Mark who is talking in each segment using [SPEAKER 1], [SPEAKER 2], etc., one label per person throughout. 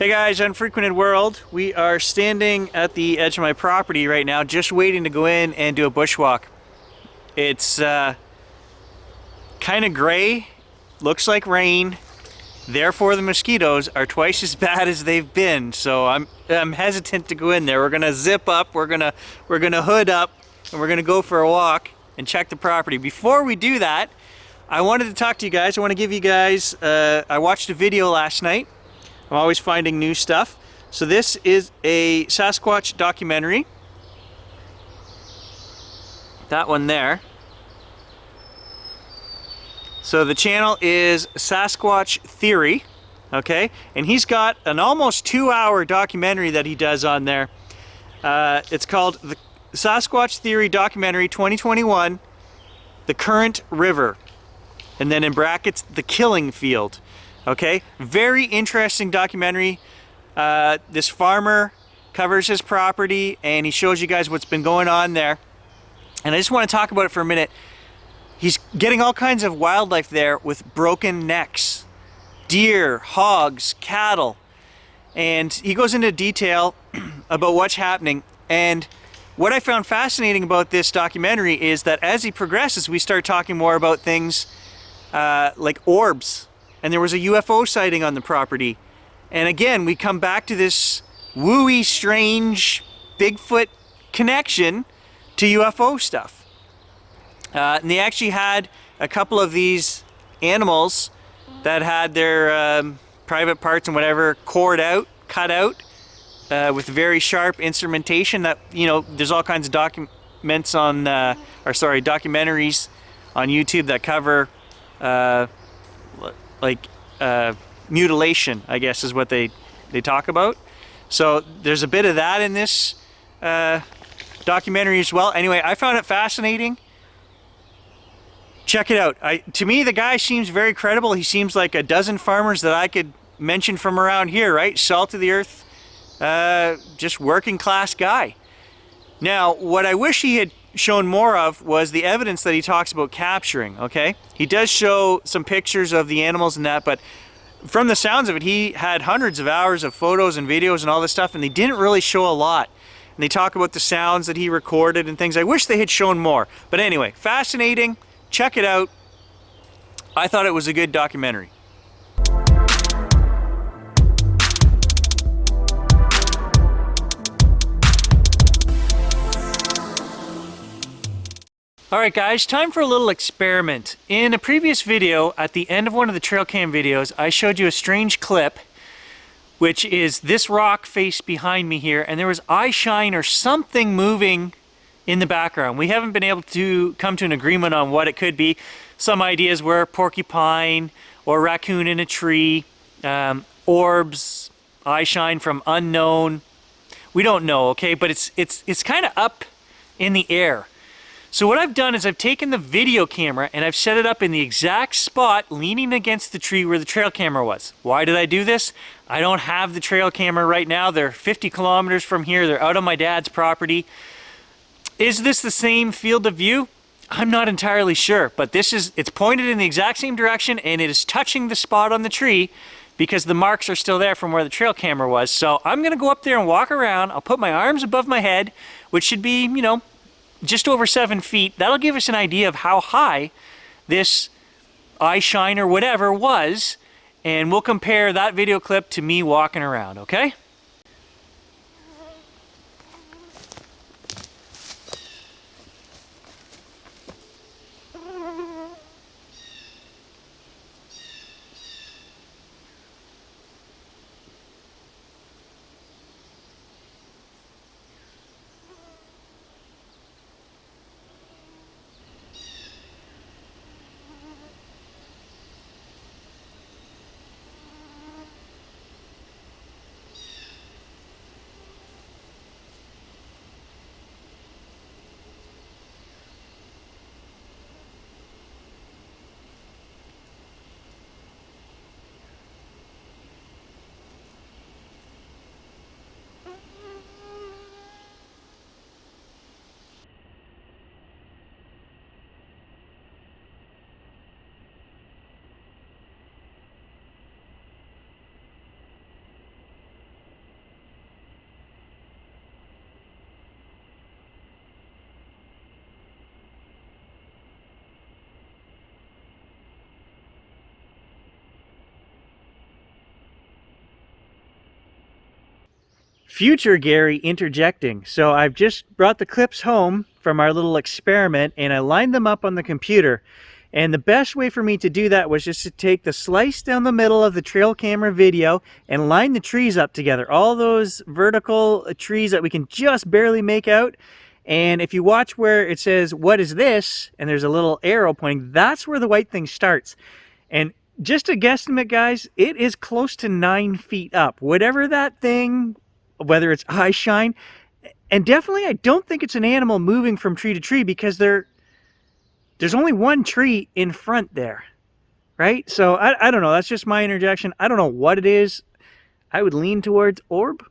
[SPEAKER 1] Hey guys, Unfrequented World. We are standing at the edge of my property right now, just waiting to go in and do a bushwalk. It's kind of gray, looks like rain, therefore the mosquitoes are twice as bad as they've been. So I'm hesitant to go in there. We're gonna zip up, we're gonna hood up, and we're gonna go for a walk and check the property. Before we do that, I wanted to talk to you guys. I want to give you guys, I watched a video last night. I'm always finding new stuff. So this is a Sasquatch documentary. That one there. So the channel is Sasquatch Theory, okay? And he's got an almost 2-hour documentary that he does on there. It's called the Sasquatch Theory Documentary 2021, The Current River. And then in brackets, The Killing Field. Okay, very interesting documentary. This farmer covers his property and he shows you guys what's been going on there. And I just want to talk about it for a minute. He's getting all kinds of wildlife there with broken necks. Deer, hogs, cattle. And he goes into detail about what's happening. And what I found fascinating about this documentary is that as he progresses, we start talking more about things like orbs. And there was a UFO sighting on the property. And again, we come back to this wooey, strange Bigfoot connection to UFO stuff. And they actually had a couple of these animals that had their private parts and whatever cut out with very sharp instrumentation. That, you know, there's all kinds of documentaries on YouTube that cover mutilation, I guess is what they talk about. So there's a bit of that in this documentary as well. Anyway, I found it fascinating. Check it out. To me, the guy seems very credible. He seems like a dozen farmers that I could mention from around here, right? Salt of the earth, just working class guy. Now, what I wish he had shown more of was the evidence that he talks about capturing, okay? He does show some pictures of the animals and that, but from the sounds of it, he had hundreds of hours of photos and videos and all this stuff, and they didn't really show a lot. And they talk about the sounds that he recorded and things. I wish they had shown more. But anyway, fascinating. Check it out. I thought it was a good documentary. Alright guys, time for a little experiment. In a previous video, at the end of one of the trail cam videos, I showed you a strange clip, which is this rock face behind me here, and there was eye shine or something moving in the background. We haven't been able to come to an agreement on what it could be. Some ideas were porcupine or raccoon in a tree, orbs, eye shine from unknown. We don't know, okay, but it's kind of up in the air. So what I've done is I've taken the video camera and I've set it up in the exact spot leaning against the tree where the trail camera was. Why did I do this? I don't have the trail camera right now. They're 50 kilometers from here. They're out on my dad's property. Is this the same field of view? I'm not entirely sure, but it's pointed in the exact same direction and it is touching the spot on the tree because the marks are still there from where the trail camera was. So I'm gonna go up there and walk around. I'll put my arms above my head, which should be, you know, just over 7 feet. That'll give us an idea of how high this eye shine or whatever was, and we'll compare that video clip to me walking around, okay? future Gary interjecting. So I've just brought the clips home from our little experiment and I lined them up on the computer. And the best way for me to do that was just to take the slice down the middle of the trail camera video and line the trees up together. All those vertical trees that we can just barely make out. And if you watch where it says, "What is this?" and there's a little arrow pointing, that's where the white thing starts. And just a guesstimate, guys, it is close to 9 feet up. Whatever that thing, whether it's eye shine, and definitely I don't think it's an animal moving from tree to tree because there's only one tree in front there, right? So I don't know. That's just my interjection. I don't know what it is. I would lean towards orb,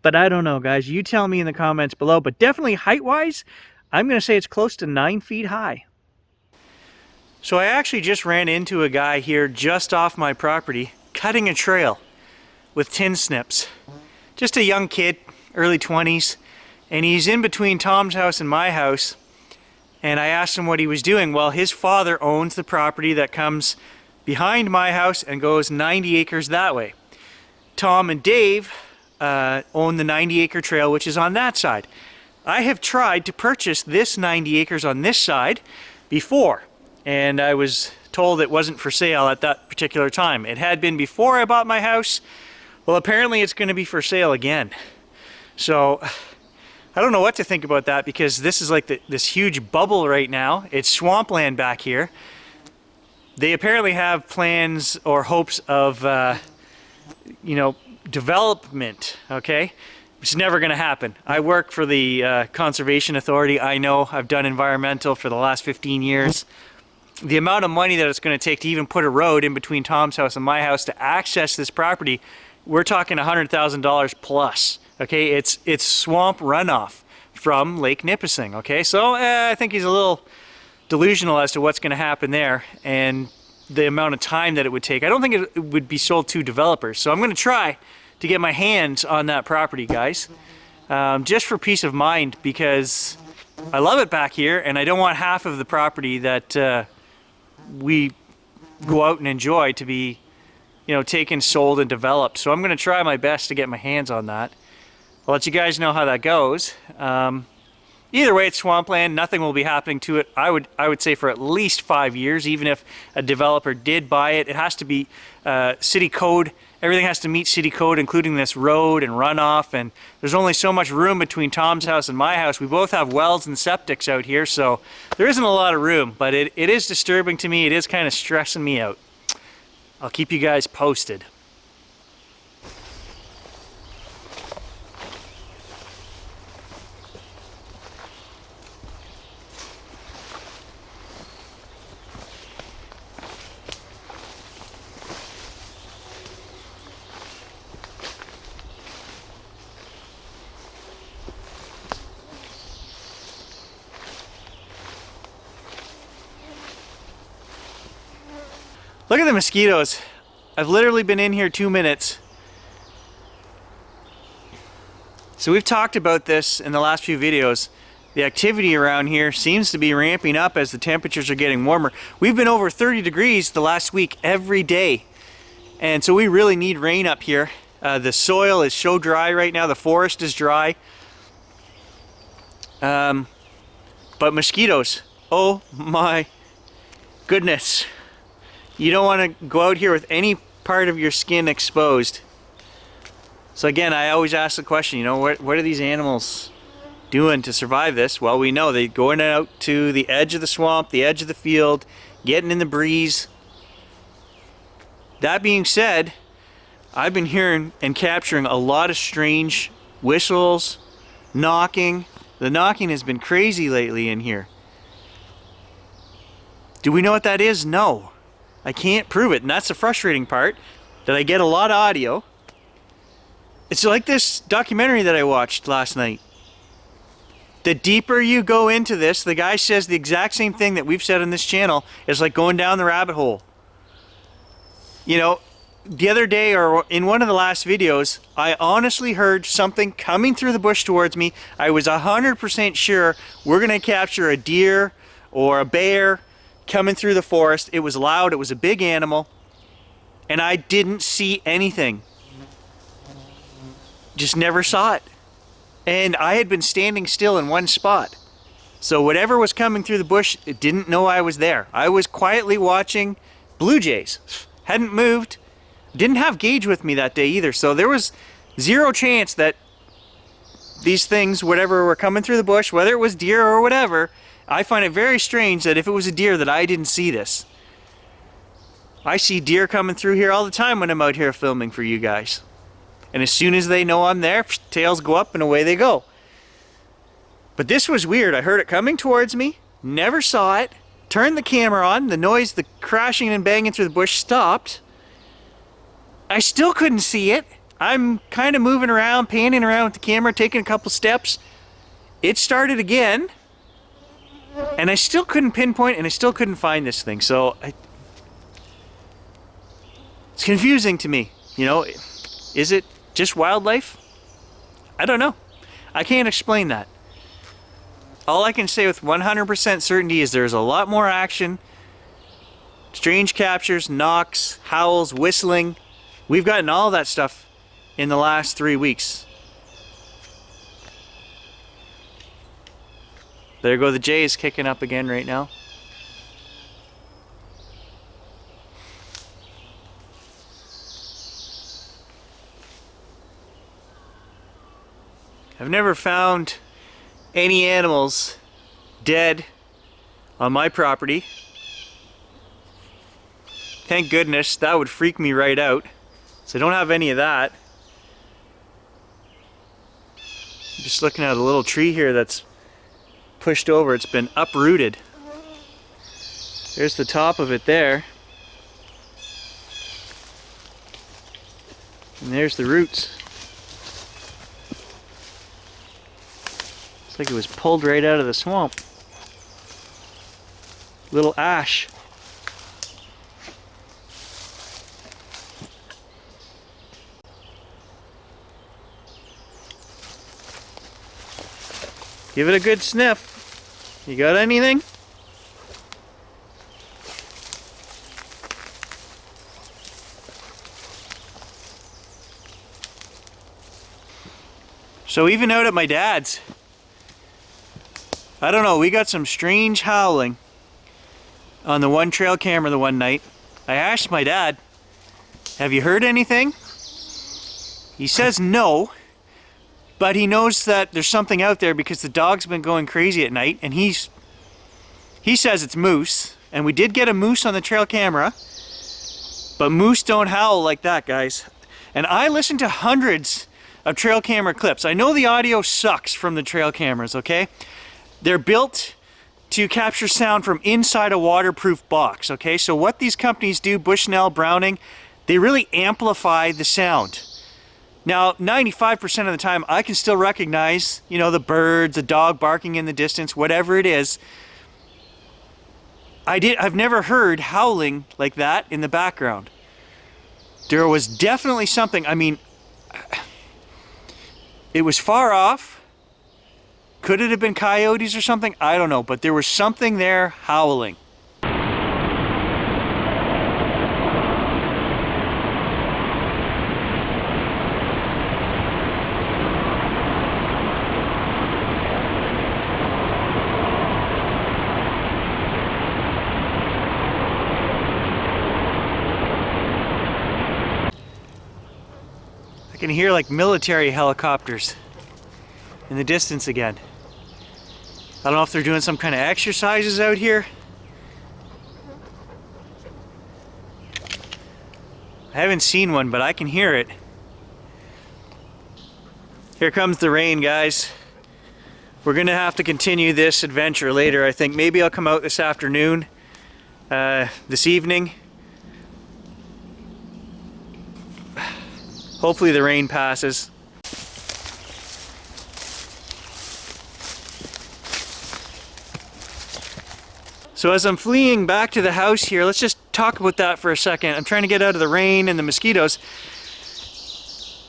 [SPEAKER 1] but I don't know, guys. You tell me in the comments below. But definitely height-wise, I'm going to say it's close to 9 feet high. So I actually just ran into a guy here just off my property cutting a trail with tin snips. Just a young kid, early 20s, and he's in between Tom's house and my house. And I asked him what he was doing. Well, his father owns the property that comes behind my house and goes 90 acres that way. Tom and Dave own the 90-acre trail, which is on that side. I have tried to purchase this 90 acres on this side before, and I was told it wasn't for sale at that particular time. It had been before I bought my house. Well, apparently it's going to be for sale again. So I don't know what to think about that because this is like this huge bubble right now. It's swampland back here. They apparently have plans or hopes of, you know, development, okay? It's never going to happen. I work for the Conservation Authority. I know I've done environmental for the last 15 years. The amount of money that it's going to take to even put a road in between Tom's house and my house to access this property, we're talking $100,000 plus. Okay, it's swamp runoff from Lake Nipissing. Okay, so I think he's a little delusional as to what's going to happen there and the amount of time that it would take. I don't think it would be sold to developers. So I'm going to try to get my hands on that property, guys, just for peace of mind because I love it back here and I don't want half of the property that we go out and enjoy to be, you know, taken, sold, and developed. So I'm going to try my best to get my hands on that. I'll let you guys know how that goes. Either way, it's swampland. Nothing will be happening to it. I would say for at least 5 years, even if a developer did buy it. It has to be city code. Everything has to meet city code, including this road and runoff. And there's only so much room between Tom's house and my house. We both have wells and septics out here, so there isn't a lot of room. But it is disturbing to me. It is kind of stressing me out. I'll keep you guys posted. Look at the mosquitoes. I've literally been in here 2 minutes. So we've talked about this in the last few videos. The activity around here seems to be ramping up as the temperatures are getting warmer. We've been over 30 degrees the last week every day. And so we really need rain up here. The soil is so dry right now. The forest is dry. But mosquitoes, oh my goodness. You don't want to go out here with any part of your skin exposed. So again, I always ask the question, you know, what are these animals doing to survive this? Well, we know they're going out to the edge of the swamp, the edge of the field, getting in the breeze. That being said, I've been hearing and capturing a lot of strange whistles, knocking. The knocking has been crazy lately in here. Do we know what that is? No. I can't prove it, and that's the frustrating part, that I get a lot of audio. It's like this documentary that I watched last night. The deeper you go into this, the guy says the exact same thing that we've said on this channel. It's like going down the rabbit hole. You know, the other day, or in one of the last videos, I honestly heard something coming through the bush towards me. I was 100% sure we're going to capture a deer or a bear coming through the forest. It was loud, it was a big animal, and I didn't see anything. just never saw it. And I had been standing still in one spot. So whatever was coming through the bush, it didn't know I was there. I was quietly watching blue jays. Hadn't moved. Didn't have Gage with me that day either. So there was zero chance that these things, whatever were coming through the bush, whether it was deer or whatever, I find it very strange that if it was a deer that I didn't see this. I see deer coming through here all the time when I'm out here filming for you guys. And as soon as they know I'm there, tails go up and away they go. But this was weird. I heard it coming towards me, never saw it, turned the camera on, the noise, the crashing and banging through the bush stopped. I still couldn't see it. I'm kind of moving around, panning around with the camera, taking a couple steps. It started again, and I still couldn't pinpoint, and I still couldn't find this thing. So it's confusing to me. You know, is it just wildlife? I don't know. I can't explain that. All I can say with 100% certainty is there's a lot more action. Strange captures, knocks, howls, whistling. We've gotten all that stuff in the last 3 weeks. There go the jays kicking up again right now. I've never found any animals dead on my property. Thank goodness, that would freak me right out. So I don't have any of that. I'm just looking at a little tree here that's pushed over. It's been uprooted. There's the top of it there. And there's the roots. Looks like it was pulled right out of the swamp. Little ash. Give it a good sniff. You got anything? So even out at my dad's, I don't know, we got some strange howling on the one trail camera the one night. I asked my dad, have you heard anything? He says no. But he knows that there's something out there because the dog's been going crazy at night, and he says it's moose. And we did get a moose on the trail camera, but moose don't howl like that, guys. And I listened to hundreds of trail camera clips. I know the audio sucks from the trail cameras, okay? They're built to capture sound from inside a waterproof box, okay? So what these companies do, Bushnell, Browning, they really amplify the sound. Now, 95% of the time, I can still recognize, you know, the birds, a dog barking in the distance, whatever it is. I've never heard howling like that in the background. There was definitely something, I mean, it was far off. Could it have been coyotes or something? I don't know, but there was something there howling. I can hear like military helicopters in the distance again. I don't know if they're doing some kind of exercises out here. I haven't seen one, but I can hear it. Here comes the rain, guys. We're gonna have to continue this adventure later, I think. Maybe I'll come out this afternoon, this evening. Hopefully the rain passes. So as I'm fleeing back to the house here, let's just talk about that for a second. I'm trying to get out of the rain and the mosquitoes.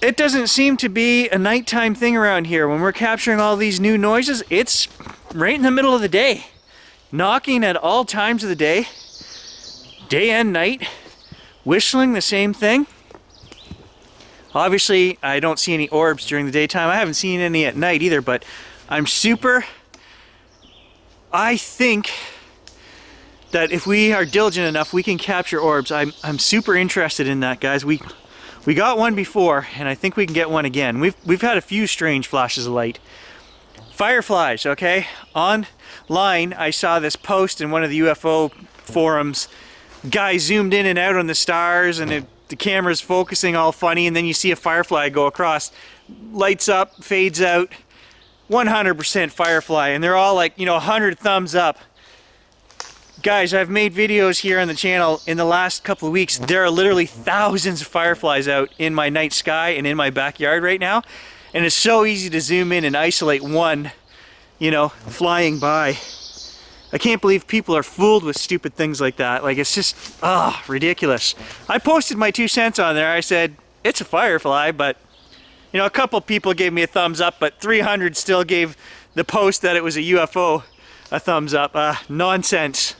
[SPEAKER 1] It doesn't seem to be a nighttime thing around here. When we're capturing all these new noises, it's right in the middle of the day. Knocking at all times of the day and night. Whistling, the same thing. Obviously, I don't see any orbs during the daytime. I haven't seen any at night either, but I think that if we are diligent enough, we can capture orbs. I'm super interested in that, guys. We got one before, and I think we can get one again. We've had a few strange flashes of light. Fireflies, okay? Online, I saw this post in one of the UFO forums. Guy zoomed in and out on the stars, and the camera's focusing all funny, and then you see a firefly go across, lights up, fades out. 100% firefly, and they're all like, 100 thumbs up. Guys, I've made videos here on the channel in the last couple of weeks. There are literally thousands of fireflies out in my night sky and in my backyard right now, and it's so easy to zoom in and isolate one, flying by. I can't believe people are fooled with stupid things like that. Like, it's just, ridiculous. I posted my 2 cents on there. I said, it's a firefly, but a couple people gave me a thumbs up, but 300 still gave the post that it was a UFO a thumbs up. Nonsense.